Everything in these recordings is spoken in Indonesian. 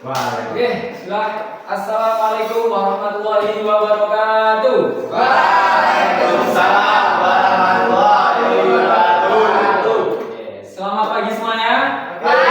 Oke, bismillah. Assalamualaikum warahmatullahi wabarakatuh. Waalaikumsalam warahmatullahi wabarakatuh. Oke, selamat pagi semuanya. Pagi.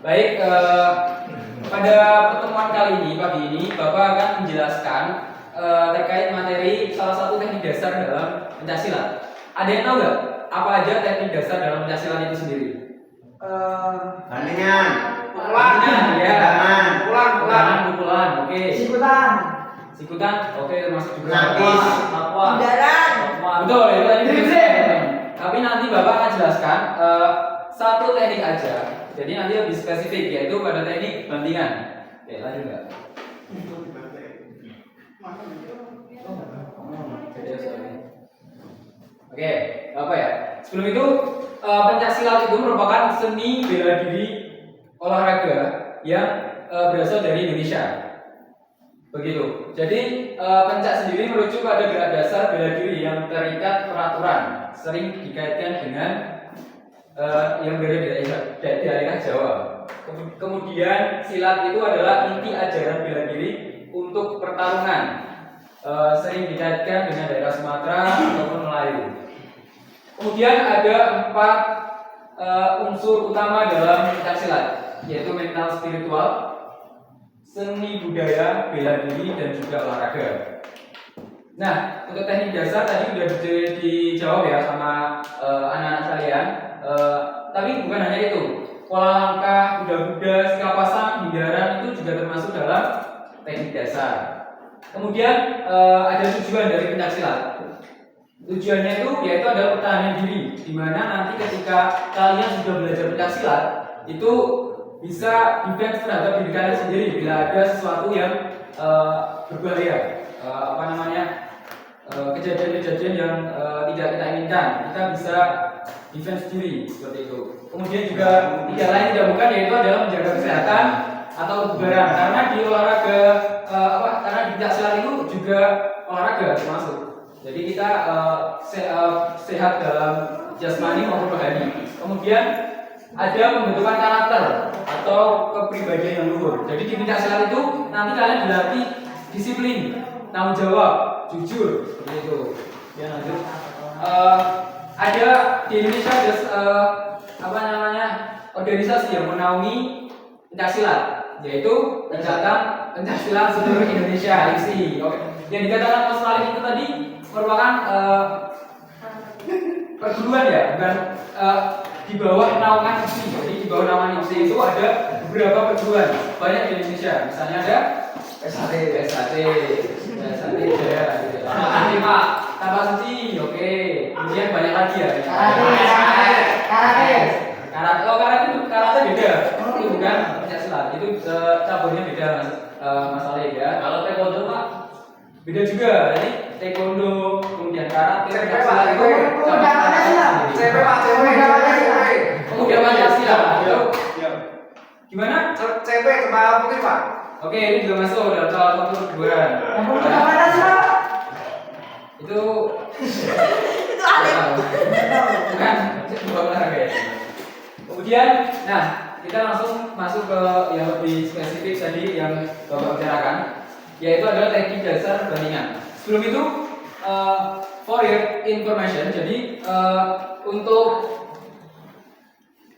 Baik, pada pertemuan kali ini, pagi ini, Bapak akan menjelaskan terkait materi salah satu teknik dasar dalam pencaksilat. Ada yang tahu nggak apa aja teknik dasar dalam pencaksilat itu sendiri? Bandingan. Pukulan, oke. Sikutan, oke, termasuk juga Nangkis. Lakwa. Bundaran. Betul, itu tadi. Tapi nanti Bapak akan jelaskan satu teknik aja. Jadi nanti lebih spesifik, yaitu pada teknik bantingan. Oke, lanjut nggak? Oke, apa ya? Sebelum itu, pencaksilat itu merupakan seni bela diri olahraga yang berasal dari Indonesia. Begitu. Jadi pencak sendiri merujuk pada gerak dasar bela diri yang terikat peraturan, sering dikaitkan dengan yang berada di daerah Jawa. Kemudian silat itu adalah inti ajaran bela diri untuk pertarungan, sering dikaitkan dengan daerah Sumatera ataupun Melayu. Kemudian ada 4 unsur utama dalam pencaksilat, yaitu mental, spiritual, seni budaya, bela diri, dan juga olahraga. Nah, untuk teknik dasar tadi sudah dijawab ya sama anak-anak sekalian. Tapi bukan hanya itu, pola langkah, kuda-kuda, sikap pasang, hindaran itu juga termasuk dalam teknik dasar. Kemudian ada tujuan dari pencaksilat. Tujuannya itu yaitu adalah pertahanan diri, di mana nanti ketika kalian sudah belajar pencaksilat itu bisa defense terhadap diri kalian sendiri bila ada sesuatu yang berbahaya, kejadian-kejadian yang tidak kita inginkan, kita bisa defense diri seperti itu. Kemudian juga tidak lain tidak bukan yaitu adalah menjaga kesehatan atau kebugaran, karena di olahraga karena di pencaksilat itu juga olahraga termasuk. Jadi kita sehat dalam jasmani maupun rohani. Kemudian ada pembentukan karakter atau kepribadian yang luhur. Jadi di pencaksilat itu nanti kalian dilatih disiplin, tanggung jawab, jujur, seperti itu. Ya, lanjut. Ada di Indonesia ada organisasi yang menaungi pencaksilat, yaitu Ikatan Pencaksilat Seluruh Indonesia (IPSI). Oke. Yang dikatakan Mas Malik itu tadi merupakan perguruan ya, bukan di bawah naungan IPSI. Jadi di bawah naungan IPSI itu ada beberapa perguruan banyak di Indonesia. Misalnya ada SAT Jaya, Pak, Tanpa Suci, oke. Kemudian banyak lagi ya. Karate beda. Itu bukan pencaksilat, itu caburnya beda Mas Ali ya. Kalau taekwondo Pak beda juga. Jadi taekwondo, kemudian karate, pencaksilat itu kemudian Pancasila. Gimana? CP kepala putih Pak. Oke, ini juga masuk dalam salah satu perguruan. Itu bukan olahraga ya. Kemudian, nah kita langsung masuk ke yang lebih spesifik tadi yang Bapak bicarakan, yaitu adalah teknik dasar bandingan. Sebelum itu, for your information, jadi untuk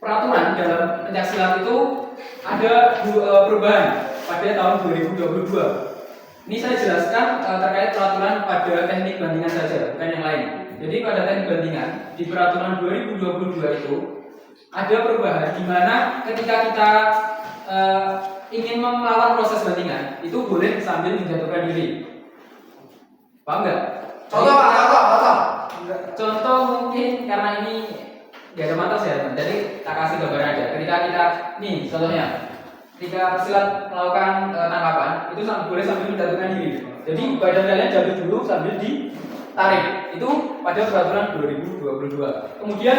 peraturan dalam pencaksilat itu ada perubahan pada tahun 2022. Ini saya jelaskan terkait peraturan pada teknik bandingan saja, bukan yang lain. Jadi pada teknik bandingan di peraturan 2022 itu ada perubahan di mana ketika kita ingin melawan proses bandingan itu boleh sambil menjatuhkan diri. Paham nggak? Contoh mungkin karena ini gak ada matas ya, jadi tak kasih gambaran aja. Ketika kita, nih contohnya, ketika pesilat melakukan tangkapan itu boleh sambil menjatuhkan diri. Jadi badan kalian jatuh dulu sambil ditarik. Itu pada peraturan 2022. Kemudian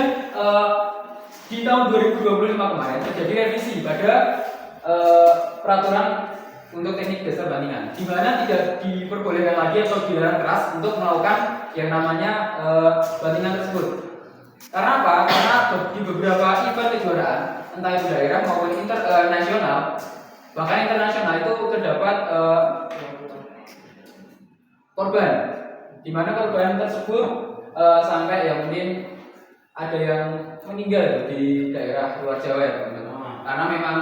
di tahun 2025 kemarin terjadi revisi pada peraturan untuk teknik dasar bandingan, di mana tidak diperbolehkan lagi atau dilarang keras untuk melakukan yang namanya bandingan tersebut. Karena apa? Karena di beberapa event kejuaraan entah itu daerah maupun nasional, bahkan internasional itu terdapat korban, di mana korban tersebut sampai yang mungkin ada yang meninggal di daerah luar Jawa ya teman-teman. Karena memang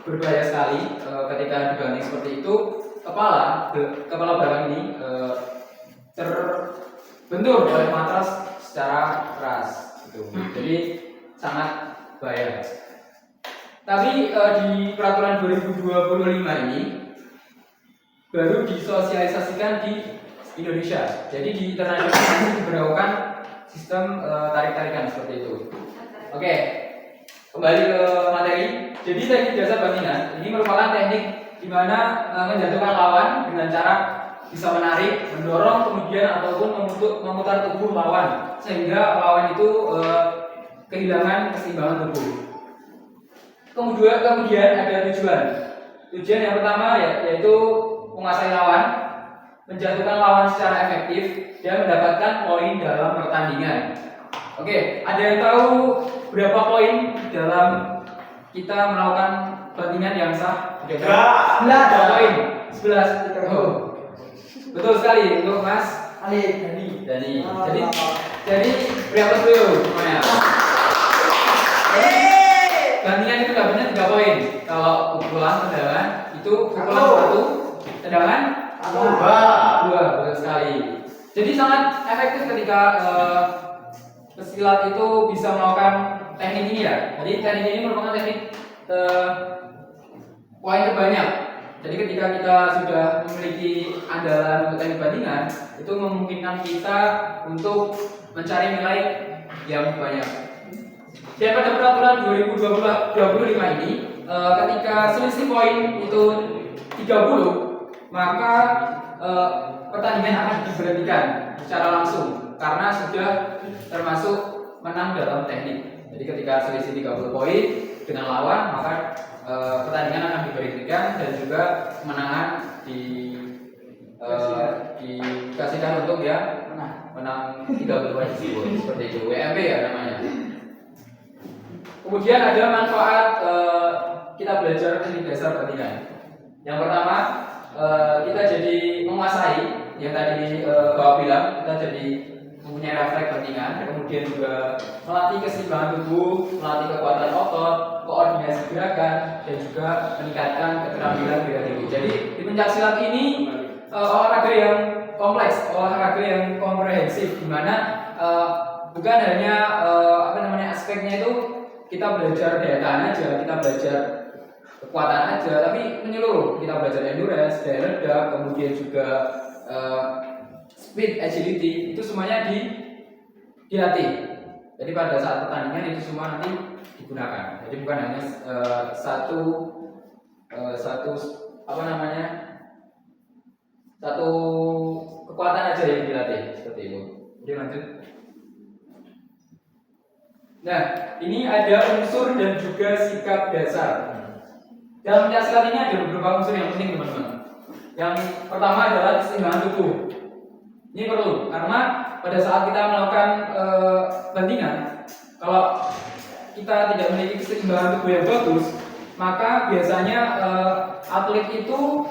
berbahaya sekali ketika dibanting seperti itu, kepala barang ini terbentur oleh matras secara keras gitu. Jadi sangat bahaya. Tapi di peraturan 2025 ini baru disosialisasikan di Indonesia. Jadi di internasional masih diberlakukan sistem tarik-tarikan seperti itu. Oke, kembali ke materi. Jadi teknik dasar bantingan ini merupakan teknik di mana menjatuhkan lawan dengan cara bisa menarik, mendorong, kemudian ataupun memutar tubuh lawan sehingga lawan itu kehilangan keseimbangan tubuh. Kemudian ada tujuan. Tujuan yang pertama yaitu menguasai lawan, menjatuhkan lawan secara efektif dan mendapatkan poin dalam pertandingan. Oke, ada yang tahu berapa poin dalam kita melakukan bantingan yang sah? 11 poin. 11. Oh. Betul sekali untuk Mas Dani. Jadi berapa dulu semuanya? Bantingan itu dapatnya 3 poin. Kalau pukulan tendangan itu pukulan 1, tendangan 2. Betul sekali. Jadi sangat efektif ketika pesilat itu bisa melakukan teknik ini ya. Jadi teknik ini merupakan teknik poin terbanyak. Jadi ketika kita sudah memiliki andalan untuk teknik bantingan, itu memungkinkan kita untuk mencari nilai yang banyak. Dan pada peraturan 2025 ini, ketika selisih poin itu 30, maka pertandingan akan diberhentikan secara langsung karena sudah termasuk menang dalam teknik. Jadi ketika selisih 30 poin dengan lawan, maka pertandingan akan diberhentikan dan juga kemenangan dikasihkan untuk dia menang 30 poin tersebut. Seperti itu, WMP ya namanya. Kemudian ada manfaat kita belajar teknik dasar bantingan. Yang pertama, kita jadi menguasai yang tadi Bapak bilang, kita jadi mempunyai refleks bantingan, kemudian juga melatih keseimbangan tubuh, melatih kekuatan otot, koordinasi gerakan, dan juga meningkatkan keterampilan bela diri. Jadi di pencaksilat ini olahraga yang kompleks, olahraga yang komprehensif, di mana bukan hanya aspeknya itu kita belajar daya tahan aja, kita belajar kekuatan aja, tapi menyeluruh. Kita belajar endurance, daya ledak, kemudian juga speed, agility, itu semuanya dilatih. Jadi pada saat pertandingan itu semua nanti digunakan. Jadi bukan hanya satu kekuatan aja yang dilatih seperti itu. Jadi lanjut. Nah, ini ada unsur dan juga sikap dasar. Dalam pencaksilat ini ada beberapa unsur yang penting teman-teman. Yang pertama adalah keseimbangan tubuh. Ini perlu karena pada saat kita melakukan bantingan, kalau kita tidak memiliki keseimbangan tubuh yang bagus, maka biasanya atlet itu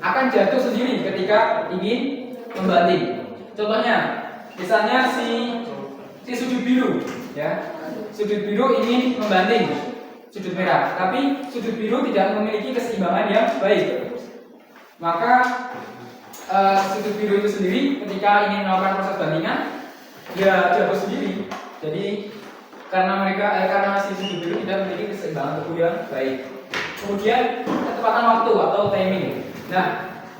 akan jatuh sendiri ketika ingin membanting. Contohnya, misalnya si sudut biru, ya, sudut biru ingin membanting sudut merah, tapi sudut biru tidak memiliki keseimbangan yang baik, maka sudut biru itu sendiri ketika ingin melakukan proses bantingan, dia jatuh sendiri. Jadi karena si sudut biru tidak memiliki keseimbangan tubuh yang baik. Kemudian ketepatan waktu atau timing. Nah,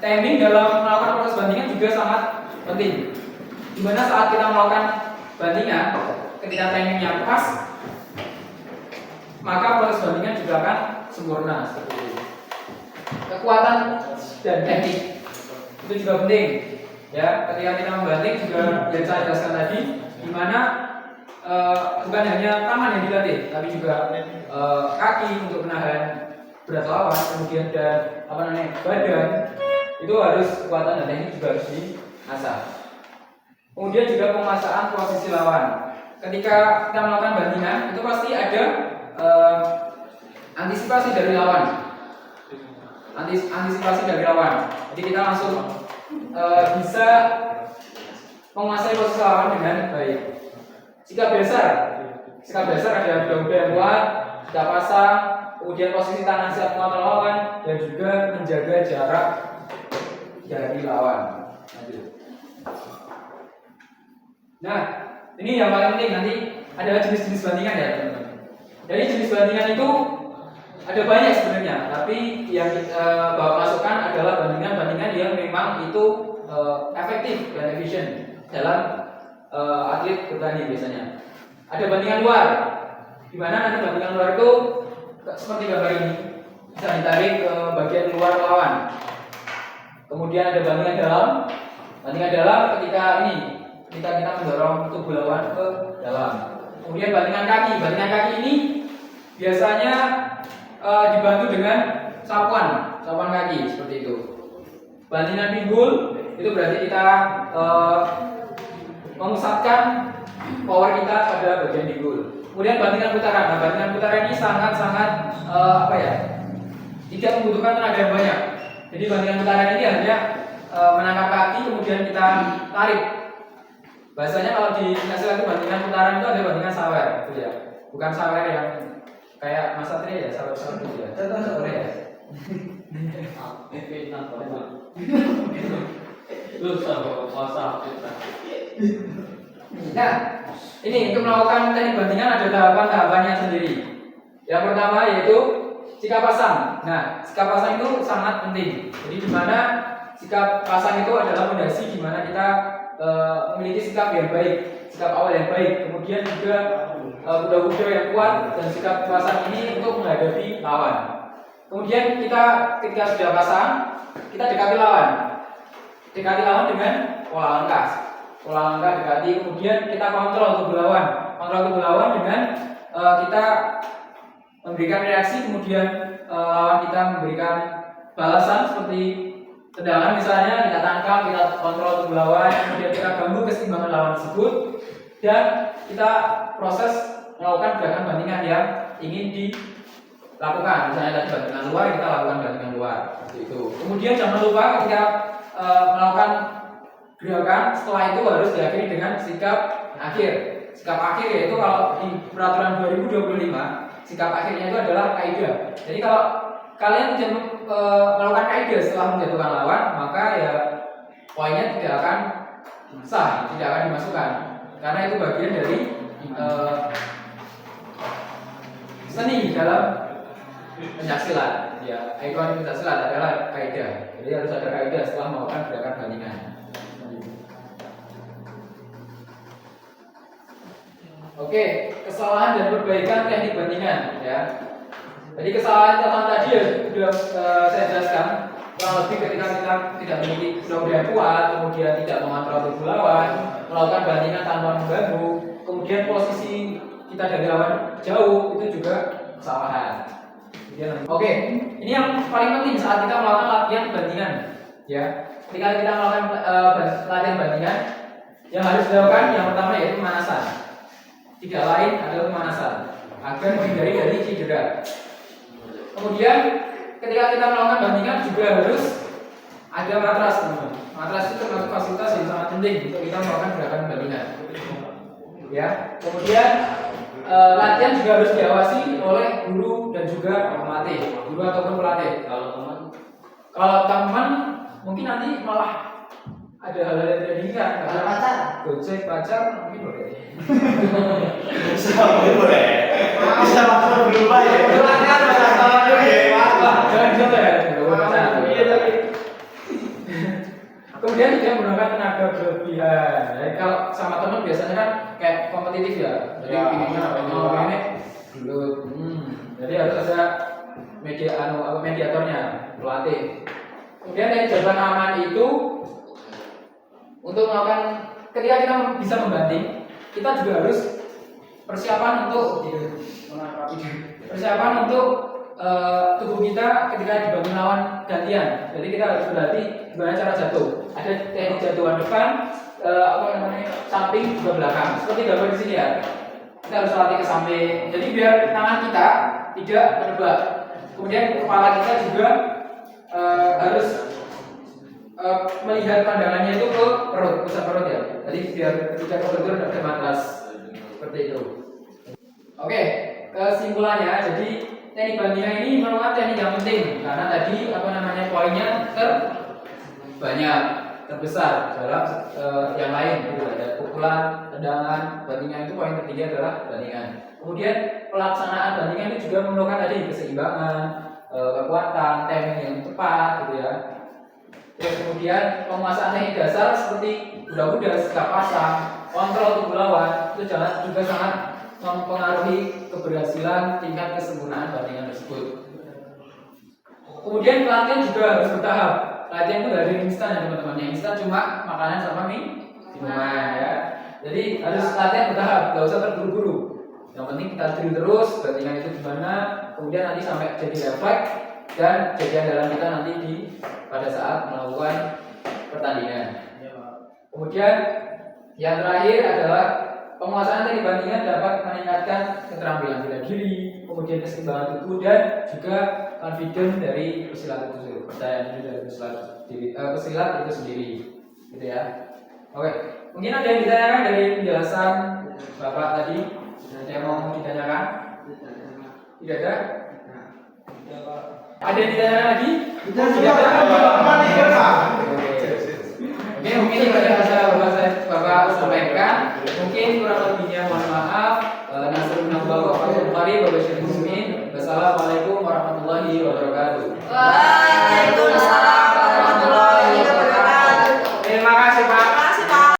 timing dalam melakukan proses bantingan juga sangat penting. Dimana saat kita melakukan bantingan, ketika timingnya pas, maka proses bantingan juga akan sempurna seperti itu. Kekuatan dan teknik itu juga penting. Ya, ketika kita membanting juga yang saya jelaskan tadi, di mana bukan hanya tangan yang dilatih, tapi juga kaki untuk menahan berat lawan, kemudian dan badan itu harus kekuatan dan teknik juga harus diasah. Kemudian juga penguasaan posisi lawan. Ketika kita melakukan bantingan itu pasti ada antisipasi dari lawan. Antisipasi dari lawan. Jadi kita langsung bisa menguasai posisi lawan dengan baik. Sikap dasar ada kuda yang kuat, sikap pasang, kemudian posisi tangan siap mengontrol lawan, dan juga menjaga jarak dari lawan. Nah, ini yang paling penting nanti adalah jenis-jenis bandingan ya teman-teman. Jadi jenis bandingan itu ada banyak sebenarnya, tapi yang kita bawa masukan adalah bandingan-bandingan yang memang itu efektif dan efisien dalam atlet bertani biasanya. Ada bandingan luar, di mana nanti bandingan luar itu seperti gambar ini, bisa ditarik ke bagian luar lawan. Kemudian ada bandingan dalam. Bandingan dalam ketika kita mendorong tubuh lawan ke dalam. Kemudian bandingan kaki. Bandingan kaki ini biasanya dibantu dengan sapuan kaki seperti itu. Bandingan pinggul itu berarti kita memusatkan power kita pada bagian pinggul. Kemudian bandingan putaran. Nah, bandingan putaran ini sangat-sangat tidak membutuhkan tenaga yang banyak. Jadi bandingan putaran ini hanya menangkap kaki kemudian kita tarik. Bahasanya kalau di pencaksilat itu bandingan putaran itu ada bandingan sawer, gitu ya. Bukan sawer yang kayak Mas Satria ya, sawer gitu ya. Contoh ya. Lu sama pasal kita. Nah, ini untuk melakukan teknik bandingan ada tahapan-tahapannya sendiri. Yang pertama yaitu sikap pasang. Nah, sikap pasang itu sangat penting. Jadi di mana sikap pasang itu adalah fondasi di mana kita memiliki sikap yang baik, sikap awal yang baik. Kemudian juga kuda-kuda yang kuat dan sikap pasang ini untuk menghadapi lawan. Kemudian kita ketika sudah pasang, kita dekati lawan. Dekati lawan dengan pola langkah dekati, kemudian kita kontrol tubuh lawan dengan kita memberikan reaksi, kemudian lawan kita memberikan balasan seperti tendangan misalnya, kita tangkap, kita kontrol tubuh lawan, kemudian kita ganggu keseimbangan lawan tersebut, dan kita proses melakukan gerakan bandingan yang ingin dilakukan. Misalnya tadi bandingan luar, kita lakukan bandingan luar seperti itu. Kemudian jangan lupa ketika melakukan gerakan, setelah itu harus diakhiri dengan sikap akhir. Sikap akhir yaitu kalau di peraturan 2025, sikap akhirnya itu adalah kaidah. Jadi kalau kalian tidak melakukan kaidah setelah menjatuhkan lawan, maka ya poinnya tidak akan sah, tidak akan dimasukkan. Karena itu bagian dari seni dalam pencaksilat. Ya, ikon pencaksilat adalah kaidah. Jadi harus ada kaidah setelah melakukan gerakan bandingan. Oke, kesalahan dan perbaikan teknik bandingan ya. Jadi kesalahan tadi ya sudah saya jelaskan. Kurang lebih ketika kita tidak memiliki kuda yang kuat, kemudian tidak mengontrol tubuh lawan, melakukan bandingan tanpa mengganggu, kemudian posisi kita dari lawan jauh, itu juga kesalahan. Oke, ini yang paling penting saat kita melakukan latihan bandingan ya. Ketika kita melakukan latihan bandingan, yang harus dilakukan yang pertama yaitu pemanasan. Tidak lain adalah pemanasan agar menghindari dari cedera. Kemudian ketika kita melakukan bandingan juga harus ada matras, teman-teman. Matras itu termasuk fasilitas yang sangat penting untuk kita melakukan gerakan bandingan. Ya. Kemudian latihan juga harus diawasi oleh guru dan juga pelatih, guru ataupun pelatih. Kalau teman mungkin nanti malah ada hal-hal yang tidak diinginkan. Ada pacar? Gojek pacar mungkin boleh. Bisa boleh. Bisa masuk berubah ya. Silakan masalah dulu ya. Jangan gitu ya. Iya tapi. Kemudian dia menggunakan tenaga berlebihan. Jadi kalau sama teman biasanya kan kayak kompetitif ya. Jadi pinginnya ini dulu. Jadi harus ada mediatornya, pelatih. Kemudian dari jawaban aman itu untuk melakukan ketika kita bisa membanding, kita juga harus persiapan untuk tubuh kita ketika dibangun lawan gantian. Jadi kita harus berlatih gimana cara jatuh. Ada teknik jatuhan depan, samping juga belakang. Seperti gambar di sini ya. kita harus latih ke samping. Jadi biar tangan kita tidak menebak. Kemudian kepala kita juga harus melihat pandangannya itu ke perut, pusat perut ya. Jadi biar ketika kebetulan ada matras seperti itu. Oke, kesimpulannya, jadi teknik bantingan ini merupakan teknik yang penting karena tadi poinnya terbanyak, terbesar dalam yang lain. Gitu. Ada pukulan, tendangan, bantingan itu poin ketiga adalah bantingan. Kemudian pelaksanaan bantingan itu juga memerlukan tadi keseimbangan, kekuatan, timing yang tepat, gitu ya. Terus kemudian penguasaan teknik dasar seperti kuda-kuda, sikap pasang, kontrol tubuh lawan itu juga sangat mempengaruhi keberhasilan tingkat kesempurnaan bantingan tersebut. Kemudian pelatihan juga harus bertahap. Latihan itu gak ada instan ya teman-teman. Yang instan cuma makanan sama minuman ya. Jadi harus latihan bertahap, gak usah terburu-buru. Yang penting kita drill terus, bantingan itu gimana, kemudian nanti sampai jadi refleks dan jadi andalan kita nanti pada saat melakukan pertandingan. Kemudian yang terakhir adalah penguasaan teknik bantingan dapat meningkatkan keterampilan bela diri, kemudian keseimbangan tubuh dan juga confidence dari pesilat itu sendiri, percaya diri dari pesilat itu sendiri, gitu ya. Oke, mungkin ada yang ditanyakan dari penjelasan Bapak tadi? Ada yang mau ditanyakan? Tidak ada? Ada yang ditanyakan lagi? Tidak ada? Oke, mungkin itu yang bisa Bapak sampaikan. Mungkin kurang lebihnya mohon maaf. Wassalamualaikum warahmatullahi wabarakatuh. Waalaikumsalam.